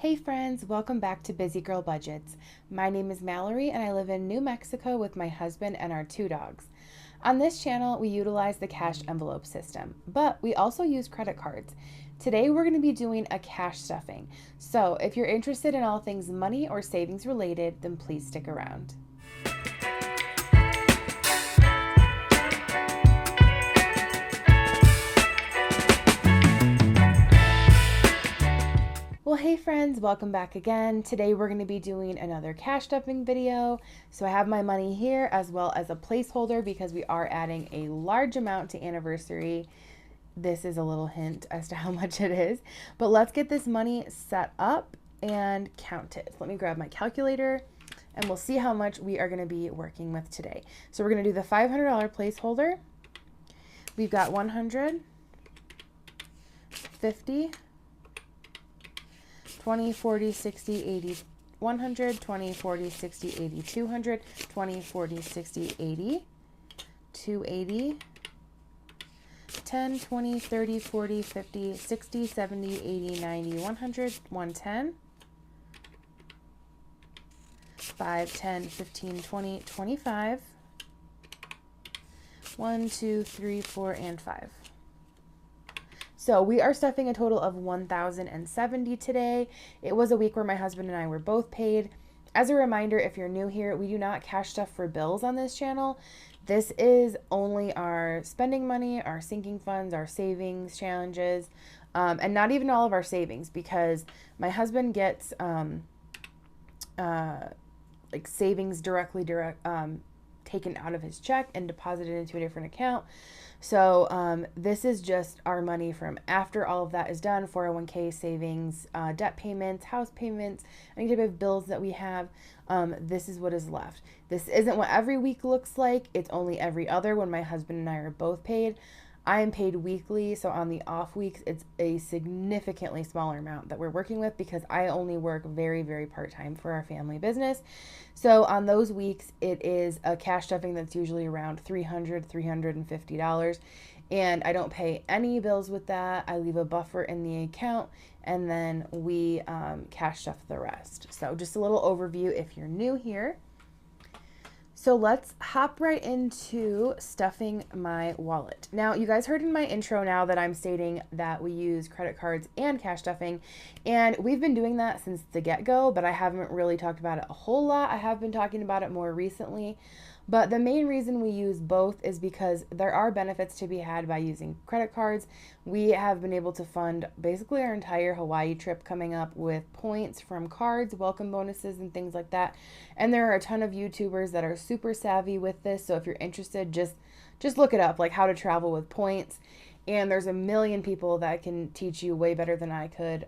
Hey friends, welcome back to Busy Girl Budgets. My name is Mallory and I live in New Mexico with my husband and our 2 dogs. On this channel, we utilize the cash envelope system, but we also use credit cards. Today, we're going to be doing a cash stuffing. So if you're interested in all things money or savings related, then please stick around. Well, hey friends, welcome back again. Today we're going to be doing another cash stuffing video. So I have my money here as well as a placeholder because we are adding a large amount to anniversary. This is a little hint as to how much it is, but let's get this money set up and count it. So let me grab my calculator and we'll see how much we are going to be working with today. So we're going to do the $500 placeholder. We've got 100, 50, 20, 40, 60, 80, 100, 20, 40, 60, 80, 200, 20, 40, 60, 80, 280, 10, 20, 30, 40, 50, 60, 70, 80, 90, 100, 110, 5, 10, 15, 20, 25, 1, 2, 3, 4, and 5. So we are stuffing a total of 1,070 today. It was a week where my husband and I were both paid. As a reminder, if you're new here, we do not cash stuff for bills on this channel. This is only our spending money, our sinking funds, our savings challenges, and not even all of our savings because my husband gets like savings directly taken out of his check and deposited into a different account. So this is just our money from after all of that is done, 401k savings, debt payments, house payments, any type of bills that we have. This is what is left. This isn't what every week looks like. It's only every other when my husband and I are both paid. I am paid weekly, so on the off weeks, it's a significantly smaller amount that we're working with because I only work very, very part-time for our family business. So on those weeks, it is a cash stuffing that's usually around $300, $350, and I don't pay any bills with that. I leave a buffer in the account, and then we cash stuff the rest. So just a little overview if you're new here. So let's hop right into stuffing my wallet. Now, you guys heard in my intro now that I'm stating that we use credit cards and cash stuffing, and we've been doing that since the get-go, but I haven't really talked about it a whole lot. I have been talking about it more recently, but the main reason we use both is because there are benefits to be had by using credit cards. We have been able to fund basically our entire Hawaii trip coming up with points from cards, welcome bonuses, and things like that. And there are a ton of YouTubers that are super savvy with this. So if you're interested, just look it up, like how to travel with points. And there's a million people that can teach you way better than I could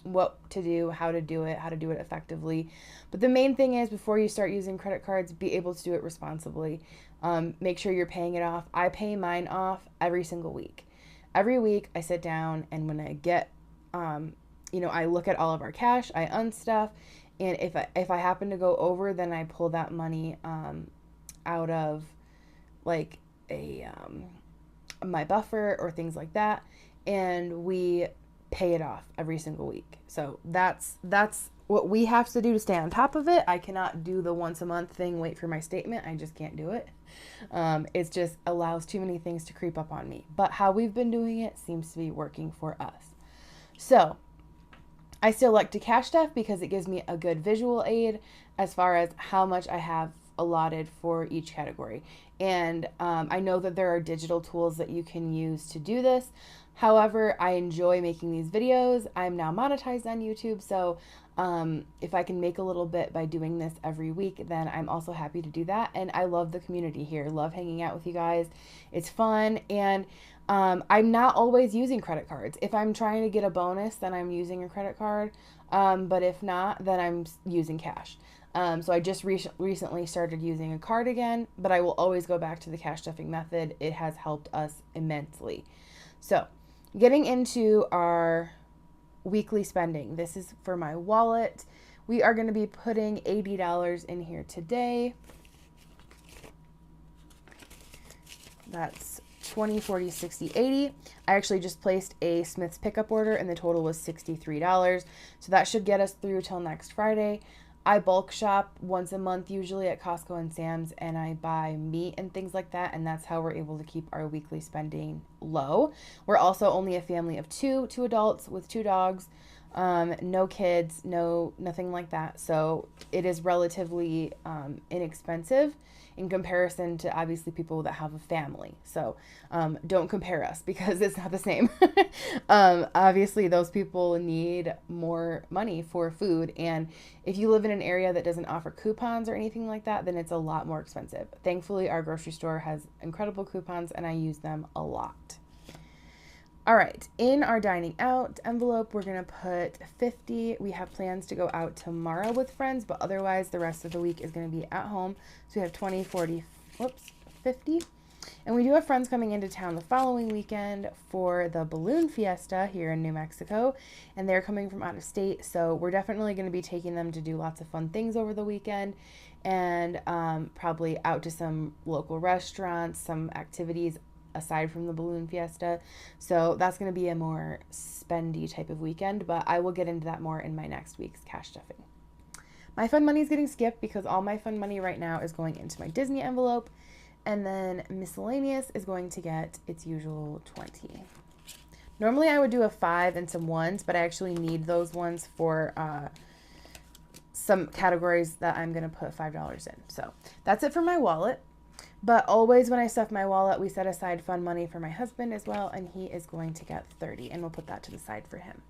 what to do, how to do it effectively. But the main thing is before you start using credit cards, be able to do it responsibly. Make sure you're paying it off. I pay mine off every single week. Every week I sit down and when I get, I look at all of our cash, I unstuff, and if I happen to go over, then I pull that money out of like my buffer or things like that, and we pay it off every single week. So that's what we have to do to stay on top of it. I cannot do the once a month thing, wait for my statement. I just can't do it. It just allows too many things to creep up on me. But how we've been doing it seems to be working for us. So I still like to cash stuff because it gives me a good visual aid as far as how much I have allotted for each category. And I know that there are digital tools that you can use to do this. However, I enjoy making these videos. I'm now monetized on YouTube, so if I can make a little bit by doing this every week, then I'm also happy to do that. And I love the community here. Love hanging out with you guys. It's fun, and I'm not always using credit cards. If I'm trying to get a bonus, then I'm using a credit card, but if not, then I'm using cash. So I just recently started using a card again, but I will always go back to the cash stuffing method. It has helped us immensely. So getting into our weekly spending. This is for my wallet. We are going to be putting $80 in here today. That's 20, 40, 60, 80. I actually just placed a Smith's pickup order and the total was $63. So that should get us through till next Friday. I bulk shop once a month usually at Costco and Sam's, and I buy meat and things like that, and that's how we're able to keep our weekly spending low. We're also only a family of two adults with 2 dogs, no kids, nothing like that. So it is relatively inexpensive in comparison to obviously people that have a family. So don't compare us because it's not the same. Obviously, those people need more money for food. And if you live in an area that doesn't offer coupons or anything like that, then it's a lot more expensive. Thankfully, our grocery store has incredible coupons and I use them a lot. All right, in our dining out envelope, we're going to put 50. We have plans to go out tomorrow with friends, but otherwise the rest of the week is going to be at home. So we have 20, 40, 50. And we do have friends coming into town the following weekend for the balloon fiesta here in New Mexico, and they're coming from out of state. So we're definitely going to be taking them to do lots of fun things over the weekend, and probably out to some local restaurants, some activities aside from the balloon fiesta. So that's going to be a more spendy type of weekend, but I will get into that more in my next week's cash stuffing. My fun money is getting skipped because all my fun money right now is going into my Disney envelope, and then miscellaneous is going to get its usual 20. Normally I would do a 5 and some 1s, but I actually need those ones for some categories that I'm going to put $5 in. So that's it for my wallet. But always when I stuff my wallet, we set aside fun money for my husband as well, and he is going to get 30, and we'll put that to the side for him.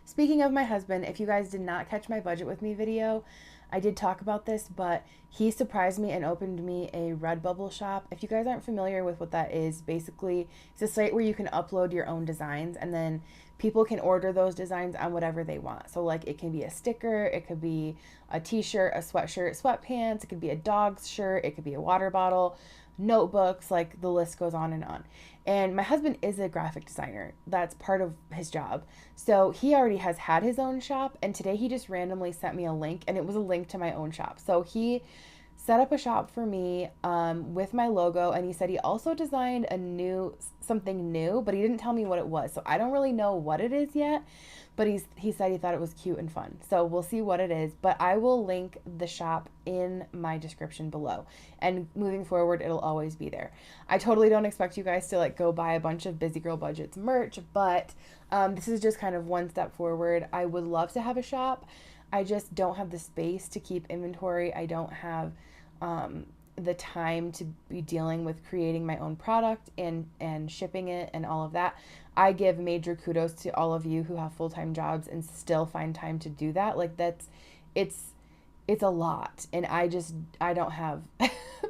Speaking of my husband, if you guys did not catch my budget with me video, I did talk about this, but he surprised me and opened me a Redbubble shop. If you guys aren't familiar with what that is, basically it's a site where you can upload your own designs and then people can order those designs on whatever they want. So like it can be a sticker, it could be a t-shirt, a sweatshirt, sweatpants, it could be a dog's shirt, it could be a water bottle, notebooks, like the list goes on and on. And my husband is a graphic designer. That's part of his job. So he already has had his own shop, and today he just randomly sent me a link, and it was a link to my own shop. So he set up a shop for me with my logo, and he said he also designed something new, but he didn't tell me what it was. So I don't really know what it is yet, but he said he thought it was cute and fun. So we'll see what it is, but I will link the shop in my description below, and moving forward it'll always be there. I totally don't expect you guys to like go buy a bunch of Busy Girl Budgets merch, but this is just kind of one step forward. I would love to have a shop. I just don't have the space to keep inventory. I don't have the time to be dealing with creating my own product and shipping it and all of that. I give major kudos to all of you who have full-time jobs and still find time to do that. Like it's a lot, and I don't have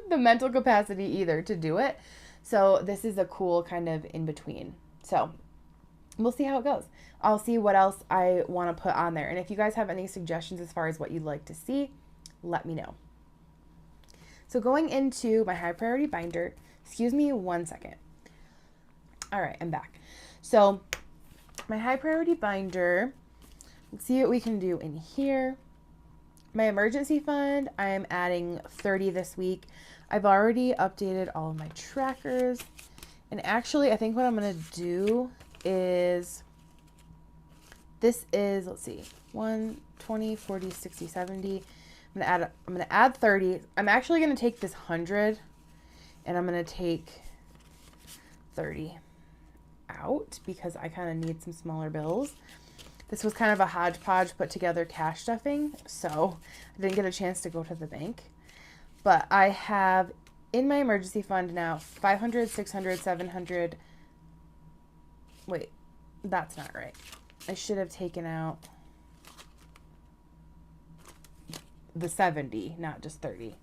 the mental capacity either to do it. So this is a cool kind of in between. So we'll see how it goes. I'll see what else I want to put on there. And if you guys have any suggestions as far as what you'd like to see, let me know. So going into my high priority binder, excuse me 1 second. All right, I'm back. So my high priority binder, let's see what we can do in here. My emergency fund, I am adding 30 this week. I've already updated all of my trackers. And actually, I think what I'm going to do is, this is, let's see, 1, 20, 40, 60, 70. I'm going to add 30. I'm actually going to take this 100 and I'm going to take 30 out because I kind of need some smaller bills. This was kind of a hodgepodge put together cash stuffing, so I didn't get a chance to go to the bank. But I have in my emergency fund now 500, 600, 700. Wait, that's not right. I should have taken out the 70, not just 30.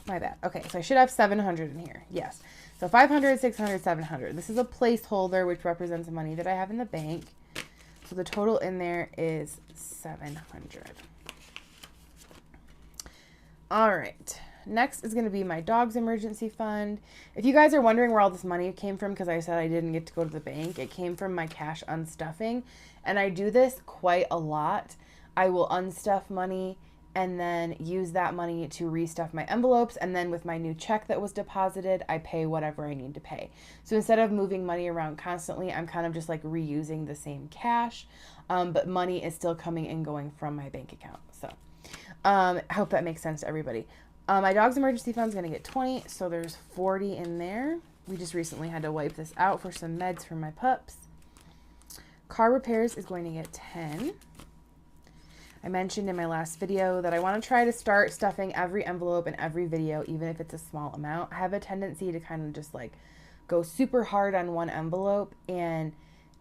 My bad. Okay, so I should have 700 in here. Yes. So 500, 600, 700. This is a placeholder, which represents the money that I have in the bank. So the total in there is 700. All right. Next is going to be my dog's emergency fund. If you guys are wondering where all this money came from, because I said I didn't get to go to the bank, it came from my cash unstuffing. And I do this quite a lot. I will unstuff money and then use that money to restuff my envelopes. And then with my new check that was deposited, I pay whatever I need to pay. So instead of moving money around constantly, I'm kind of just like reusing the same cash, but money is still coming and going from my bank account. So I hope that makes sense to everybody. My dog's emergency fund is going to get 20, so there's 40 in there. We just recently had to wipe this out for some meds for my pups. Car repairs is going to get 10. I mentioned in my last video that I want to try to start stuffing every envelope in every video, even if it's a small amount. I have a tendency to kind of just like go super hard on one envelope and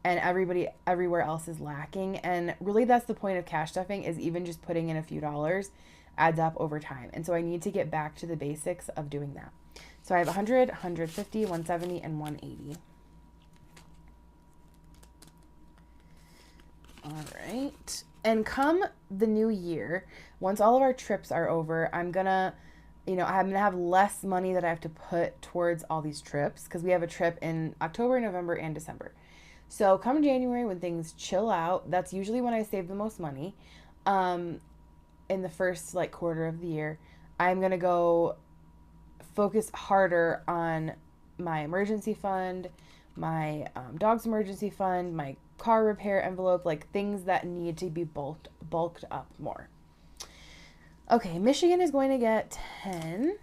everybody everywhere else is lacking. And really that's the point of cash stuffing, is even just putting in a few dollars adds up over time. And so I need to get back to the basics of doing that. So I have 100, 150, 170, and 180. All right. And come the new year, once all of our trips are over, I'm going to have less money that I have to put towards all these trips, because we have a trip in October, November, and December. So come January, when things chill out, that's usually when I save the most money. In the first like quarter of the year, I'm going to go focus harder on my emergency fund, my dog's emergency fund, my car repair envelope, like things that need to be bulked up more. Okay, Michigan is going to get 10.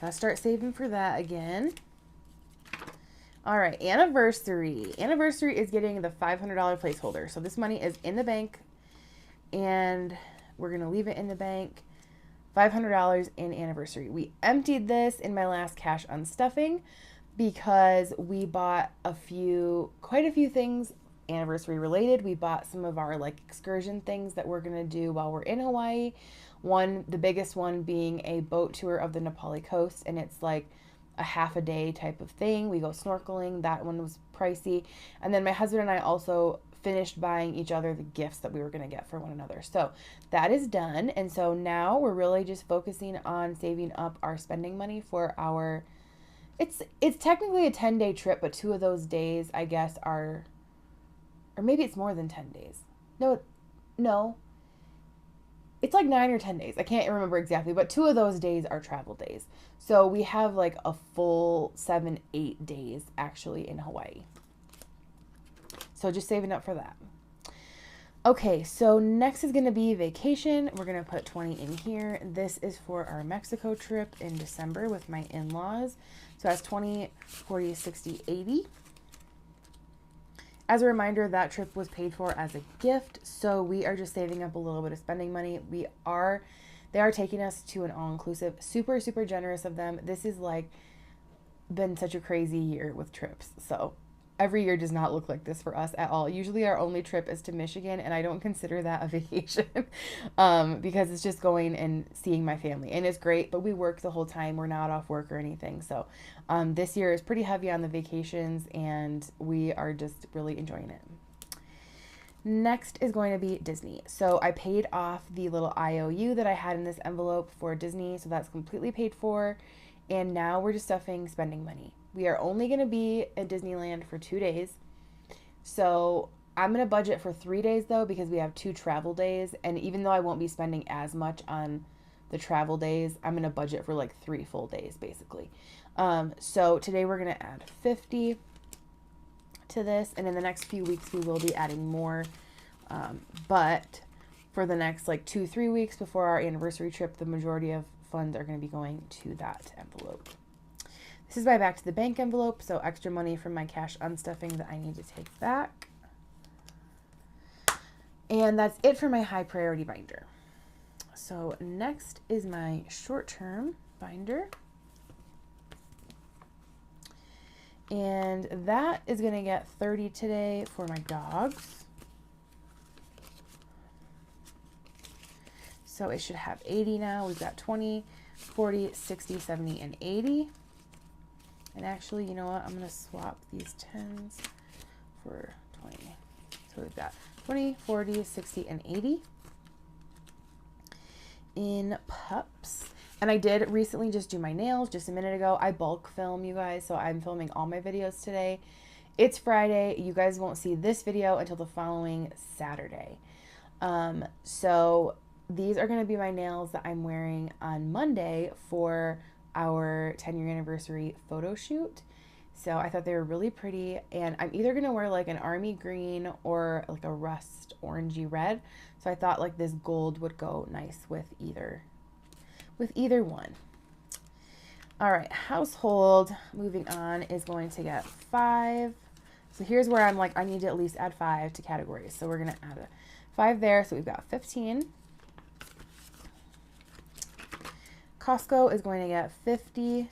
Gotta start saving for that again. All right, anniversary. Anniversary is getting the $500 placeholder. So this money is in the bank, and we're gonna leave it in the bank. $500 in anniversary. We emptied this in my last cash unstuffing because we bought quite a few things anniversary related. We bought some of our like excursion things that we're gonna do while we're in Hawaii. The biggest one being a boat tour of the Nepali coast, and it's like a half a day type of thing. We go snorkeling. That one was pricey. And then my husband and I also finished buying each other the gifts that we were going to get for one another. So that is done. And so now we're really just focusing on saving up our spending money for our, it's technically a 10-day trip, but 2 of those days, I guess, are, or maybe it's more than 10 days. No. It's like 9 or 10 days. I can't remember exactly, but 2 of those days are travel days. So we have like a full 7-8 days actually in Hawaii. So just saving up for that. Okay, so next is going to be vacation. We're going to put 20 in here. This is for our Mexico trip in December with my in-laws. So that's 20, 40, 60, 80. As a reminder, that trip was paid for as a gift, so we are just saving up a little bit of spending money. They are taking us to an all-inclusive, super, super generous of them. This is like been such a crazy year with trips. So every year does not look like this for us at all. Usually our only trip is to Michigan, and I don't consider that a vacation because it's just going and seeing my family. And it's great, but we work the whole time. We're not off work or anything. So this year is pretty heavy on the vacations, and we are just really enjoying it. Next is going to be Disney. So I paid off the little IOU that I had in this envelope for Disney, so that's completely paid for. And now we're just stuffing spending money. We are only going to be at Disneyland for 2 days. So I'm going to budget for 3 days though, because we have 2 travel days. And even though I won't be spending as much on the travel days, I'm going to budget for like 3 full days basically. So today we're going to add 50 to this. And in the next few weeks, we will be adding more. But for the next like 2-3 weeks before our anniversary trip, the majority of funds are going to be going to that envelope. This is my back to the bank envelope, so extra money from my cash unstuffing that I need to take back. And that's it for my high priority binder. So next is my short-term binder. And that is going to get 30 today for my dogs. So it should have 80 now. We've got 20, 40, 60, 70, and 80. And actually, you know what? I'm going to swap these 10s for 20. So we've got 20, 40, 60, and 80 in pups. And I did recently just do my nails just a minute ago. I bulk film, you guys, so I'm filming all my videos today. It's Friday. You guys won't see this video until the following Saturday. So these are going to be my nails that I'm wearing on Monday for our 10-year anniversary photo shoot. So I thought they were really pretty, and I'm either going to wear like an army green or like a rust orangey red. So I thought like this gold would go nice with either one. All right, household, moving on, is going to get 5. So here's where I'm like, I need to at least add 5 to categories. So we're going to add a 5 there. So we've got 15. Costco is going to get 50.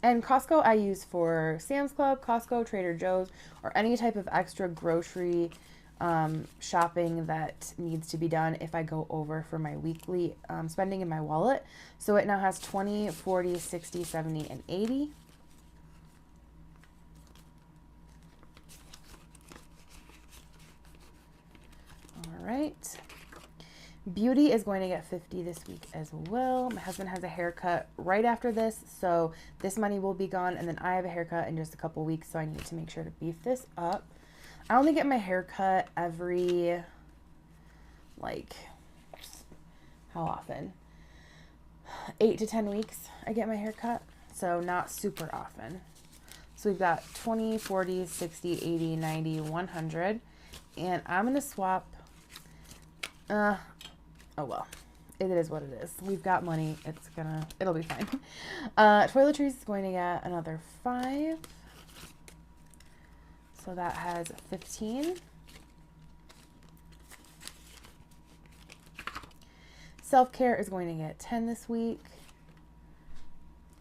And Costco I use for Sam's Club, Costco, Trader Joe's, or any type of extra grocery shopping that needs to be done if I go over for my weekly spending in my wallet. So it now has 20, 40, 60, 70, and 80. All right. Beauty is going to get 50 this week as well. My husband has a haircut right after this, so this money will be gone. And then I have a haircut in just a couple weeks, so I need to make sure to beef this up. I only get my haircut every, like, how often? 8 to 10 weeks I get my haircut, so not super often. So we've got 20, 40, 60, 80, 90, 100. And I'm going to swap, oh well, it is what it is. We've got money. It'll be fine. Toiletries is going to get another 5. So that has 15. Self-care is going to get 10 this week.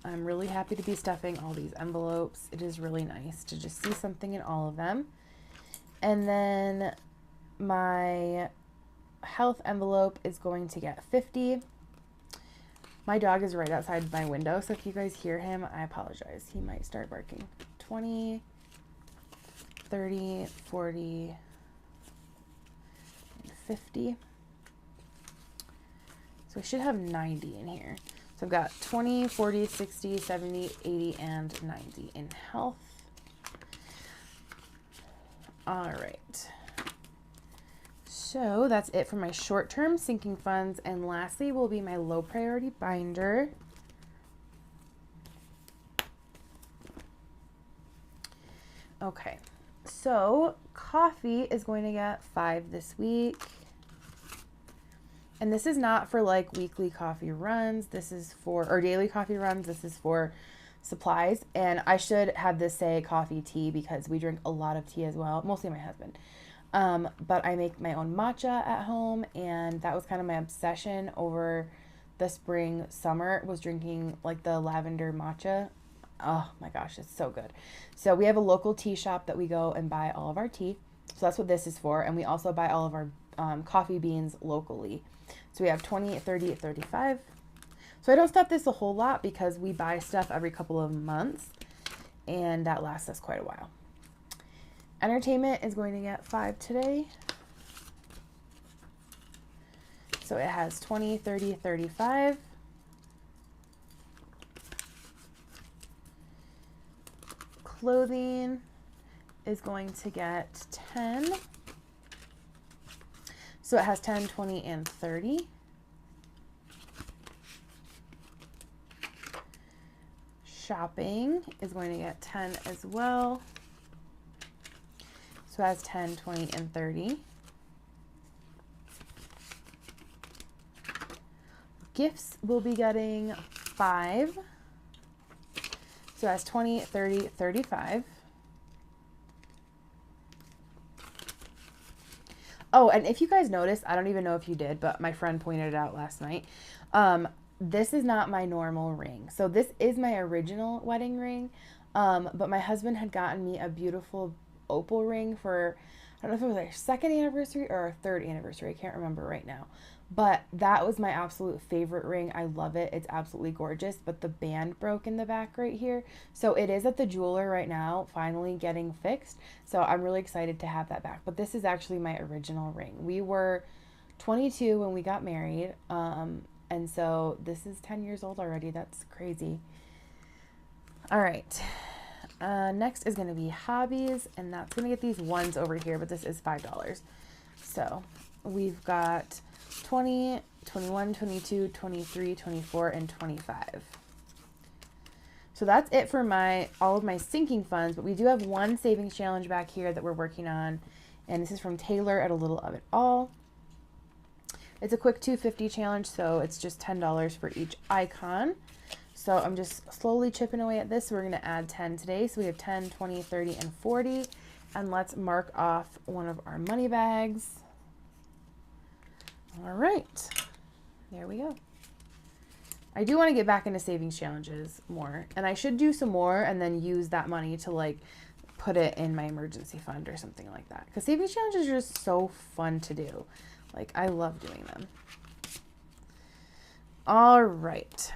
I'm really happy to be stuffing all these envelopes. It is really nice to just see something in all of them. And then my health envelope is going to get 50. My dog is right outside my window, so if you guys hear him, I apologize. He might start barking. 20, 30, 40, and 50. So I should have 90 in here. So I've got 20, 40, 60, 70, 80, and 90 in health. All right. So that's it for my short-term sinking funds. And lastly will be my low priority binder. Okay. So coffee is going to get 5 this week. And this is not for like weekly coffee runs. This is for, or daily coffee runs. This is for supplies. And I should have this say coffee tea because we drink a lot of tea as well. Mostly my husband. But I make my own matcha at home. And that was kind of my obsession over the spring, summer, was drinking like the lavender matcha. Oh my gosh, it's so good. So we have a local tea shop that we go and buy all of our tea. So that's what this is for. And we also buy all of our coffee beans locally. So we have 20, 30, 35. So I don't stuff this a whole lot because we buy stuff every couple of months. And that lasts us quite a while. Entertainment is going to get 5 today. So it has 20, 30, 35. Clothing is going to get 10. So it has 10, 20, and 30. Shopping is going to get 10 as well. So it has 10, 20, and 30. Gifts will be getting 5. So that's 20, 30, 35. Oh, and if you guys noticed, I don't even know if you did, but my friend pointed it out last night. This is not my normal ring. So this is my original wedding ring. But my husband had gotten me a beautiful opal ring for, I don't know if it was our 2nd anniversary or our 3rd anniversary. I can't remember right now. But that was my absolute favorite ring. I love it. It's absolutely gorgeous. But the band broke in the back right here. So it is at the jeweler right now, finally getting fixed. So I'm really excited to have that back. But this is actually my original ring. We were 22 when we got married. And so this is 10 years old already. That's crazy. All right. Next is going to be hobbies, and that's going to get these ones over here, but this is $5. So we've got 20, 21, 22, 23, 24, and 25. So that's it for all of my sinking funds, but we do have one savings challenge back here that we're working on, and this is from Taylor at A Little of It All. It's a quick $2.50 challenge, so it's just $10 for each icon. So I'm just slowly chipping away at this. We're going to add 10 today. So we have 10, 20, 30, and 40. And let's mark off one of our money bags. All right. There we go. I do want to get back into savings challenges more. And I should do some more and then use that money to like put it in my emergency fund or something like that. Because savings challenges are just so fun to do. Like, I love doing them. All right.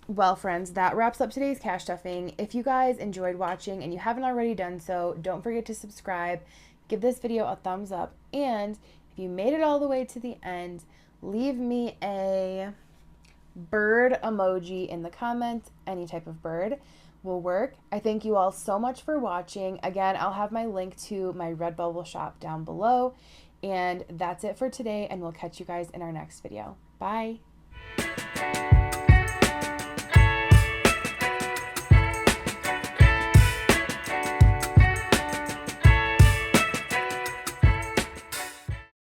Well, friends, that wraps up today's cash stuffing. If you guys enjoyed watching and you haven't already done so, don't forget to subscribe, give this video a thumbs up, and if you made it all the way to the end, leave me a bird emoji in the comments. Any type of bird will work. I thank you all so much for watching. Again, I'll have my link to my Redbubble shop down below. And that's it for today, and we'll catch you guys in our next video. Bye.